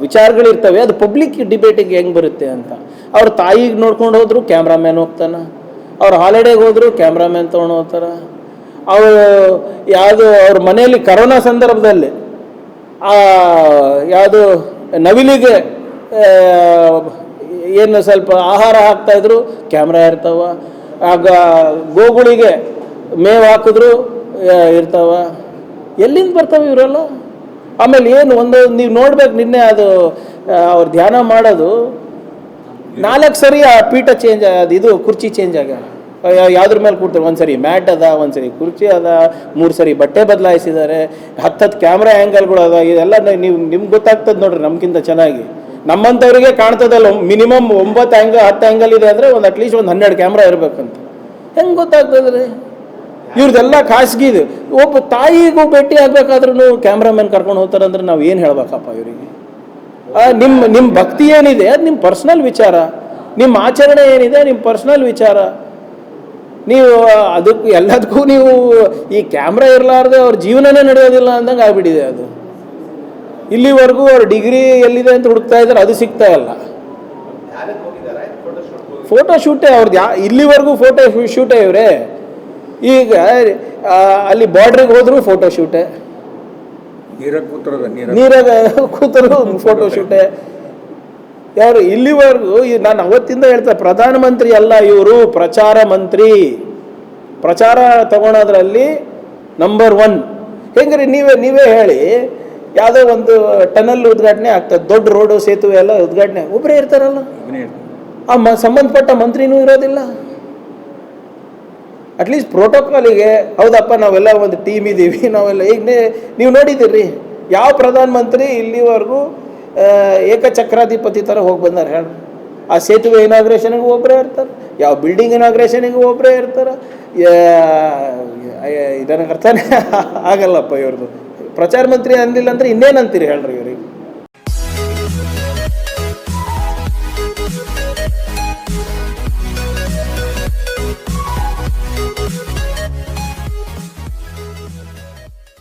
ವಿಚಾರಗಳಿರ್ತವೆ, ಅದು ಪಬ್ಲಿಕ್ ಡಿಬೇಟಿಗೆ ಹೆಂಗೆ ಬರುತ್ತೆ ಅಂತ. ಅವ್ರ ತಾಯಿಗೆ ನೋಡ್ಕೊಂಡು ಹೋದ್ರು ಕ್ಯಾಮ್ರಾಮ್ಯಾನ್ ಹೋಗ್ತಾನೆ, ಅವ್ರು ಹಾಲಿಡೇಗೆ ಹೋದ್ರು ಕ್ಯಾಮ್ರಾಮ್ಯಾನ್ ತೊಗೊಂಡು ಹೋಗ್ತಾರೆ. ಅವರು ಯಾವುದು ಅವ್ರ ಮನೆಯಲ್ಲಿ ಕರೋನಾ ಸಂದರ್ಭದಲ್ಲಿ ಯಾವುದು ನವಿಲಿಗೆ ಏನು ಸ್ವಲ್ಪ ಆಹಾರ ಹಾಕ್ತಾಯಿದ್ರು ಕ್ಯಾಮ್ರಾ ಇರ್ತಾವ, ಆಗ ಗೋಗಳಿಗೆ ಮೇವು ಹಾಕಿದ್ರು ಇರ್ತಾವ. ಎಲ್ಲಿಂದ ಬರ್ತಾವೆ ಇವರೆಲ್ಲ? ಆಮೇಲೆ ಏನು ಒಂದು ನೀವು ನೋಡ್ಬೇಕು, ನಿನ್ನೆ ಅದು ಅವ್ರು ಧ್ಯಾನ ಮಾಡೋದು 4 ಸರಿ ಆ ಪೀಠ ಚೇಂಜ್ ಅದು ಇದು ಕುರ್ಚಿ ಚೇಂಜ್ ಆಗ, ಯಾವ್ದ್ರ ಮೇಲೆ ಕೂಡ್ತಾರೆ, ಒಂದು ಸರಿ ಮ್ಯಾಟ್ ಅದ, ಒಂದು ಸರಿ ಕುರ್ಚಿ ಅದ, 3 ಸರಿ ಬಟ್ಟೆ ಬದಲಾಯಿಸಿದ್ದಾರೆ, 10 ಕ್ಯಾಮ್ರಾ ಆ್ಯಂಗಲ್ಗಳು ಅದ. ಇದೆಲ್ಲ ನಿಮ್ಗೆ ಗೊತ್ತಾಗ್ತದೆ ನೋಡ್ರಿ ನಮ್ಗಿಂತ ಚೆನ್ನಾಗಿ. ನಮ್ಮಂಥವ್ರಿಗೆ ಕಾಣ್ತದಲ್ಲ, ಮಿನಿಮಮ್ 9 10 ಆ್ಯಂಗಲ್ ಇದೆ ಅಂದರೆ ಒಂದು ಅಟ್ಲೀಸ್ಟ್ ಒಂದು 12 ಕ್ಯಾಮ್ರಾ ಇರಬೇಕಂತ. ಹೆಂಗೆ ಗೊತ್ತಾಗ್ತದ್ರಿ? ಇವ್ರದ್ದೆಲ್ಲ ಖಾಸಗಿ ಇದು. ಒಬ್ಬ ತಾಯಿಗೂ ಭೇಟಿ ಆಗ್ಬೇಕಾದ್ರೂ ಕ್ಯಾಮ್ರಾಮನ್ ಕರ್ಕೊಂಡು ಹೋಗ್ತಾರೆ ಅಂದ್ರೆ ನಾವು ಏನು ಹೇಳ್ಬೇಕಪ್ಪ ಇವರಿಗೆ? ನಿಮ್ಮ ಭಕ್ತಿ ಏನಿದೆ ಅದು ನಿಮ್ಮ ಪರ್ಸ್ನಲ್ ವಿಚಾರ, ನಿಮ್ಮ ಆಚರಣೆ ಏನಿದೆ ನಿಮ್ಮ ಪರ್ಸ್ನಲ್ ವಿಚಾರ. ನೀವು ಅದಕ್ಕೂ ಎಲ್ಲದಕ್ಕೂ ನೀವು ಈ ಕ್ಯಾಮ್ರಾ ಇರಲಾರ್ದೆ ಅವ್ರ ಜೀವನನೇ ನಡೆಯೋದಿಲ್ಲ ಅಂದಂಗೆ ಆಗ್ಬಿಟ್ಟಿದೆ ಅದು. ಇಲ್ಲಿವರೆಗೂ ಅವ್ರ ಡಿಗ್ರಿ ಎಲ್ಲಿದೆ ಅಂತ ಹುಡುಕ್ತಾ ಇದ್ದಾರೆ, ಅದು ಸಿಗ್ತಾ ಇಲ್ಲ. ಫೋಟೋ ಶೂಟೇ ಅವ್ರದ್ದು, ಇಲ್ಲಿವರೆಗೂ ಫೋಟೋ ಶೂಟೇ ಇವರೇ. ಈಗ ಅಲ್ಲಿ ಬಾರ್ಡ್ರಿಗೆ ಹೋದ್ರು ಫೋಟೋ ಶೂಟೇ, ನೀರಾಗ ಕೂತರು ಫೋಟೋ ಶೂಟೇ. ಯಾರು ಇಲ್ಲಿವರೆಗೂ ನಾನು ಅವತ್ತಿಂದ ಹೇಳ್ತಾ, ಪ್ರಧಾನಮಂತ್ರಿ ಅಲ್ಲ ಇವರು, ಪ್ರಚಾರ ಮಂತ್ರಿ. ಪ್ರಚಾರ ತಗೊಳೋದ್ರಲ್ಲಿ ನಂಬರ್ 1. ಹೆಂಗ್ರಿ ನೀವೇ ಹೇಳಿ, ಯಾವುದೋ ಒಂದು ಟನಲ್ ಉದ್ಘಾಟನೆ ಆಗ್ತದೆ, ದೊಡ್ಡ ರೋಡು ಸೇತುವೆ ಎಲ್ಲ ಉದ್ಘಾಟನೆ, ಒಬ್ಬರೇ ಇರ್ತಾರಲ್ಲ, ಆ ಸಂಬಂಧಪಟ್ಟ ಮಂತ್ರಿನೂ ಇರೋದಿಲ್ಲ. ಅಟ್ಲೀಸ್ಟ್ ಪ್ರೋಟೋಕಾಲಿಗೆ ಹೌದಪ್ಪ ನಾವೆಲ್ಲ ಒಂದು ಟೀಮ್ ಇದ್ದೀವಿ ನಾವೆಲ್ಲ. ಈಗ ನೀವು ನೋಡಿದ್ದೀರಿ ಯಾವ ಪ್ರಧಾನಮಂತ್ರಿ ಇಲ್ಲಿವರೆಗೂ ಏಕಚಕ್ರಾಧಿಪತಿ ಥರ ಹೋಗಿ ಬಂದಾರೆ ಹೇಳಿ? ಆ ಸೇತುವೆ ಇನಾಗ್ರೇಷನ್ಗೆ ಒಬ್ಬರೇ ಇರ್ತಾರೆ, ಯಾವ ಬಿಲ್ಡಿಂಗ್ ಇನಾಗ್ರೇಷನ್ಗೆ ಒಬ್ಬರೇ ಇರ್ತಾರೆ. ಇದನ್ನು ಅರ್ಥನೇ ಆಗಲ್ಲಪ್ಪ ಇವ್ರದ್ದು. ಪ್ರಚಾರ ಮಂತ್ರಿ ಅಂದಿಲ್ಲ ಅಂದರೆ ಇನ್ನೇನಂತೀರಿ ಹೇಳ್ರಿ?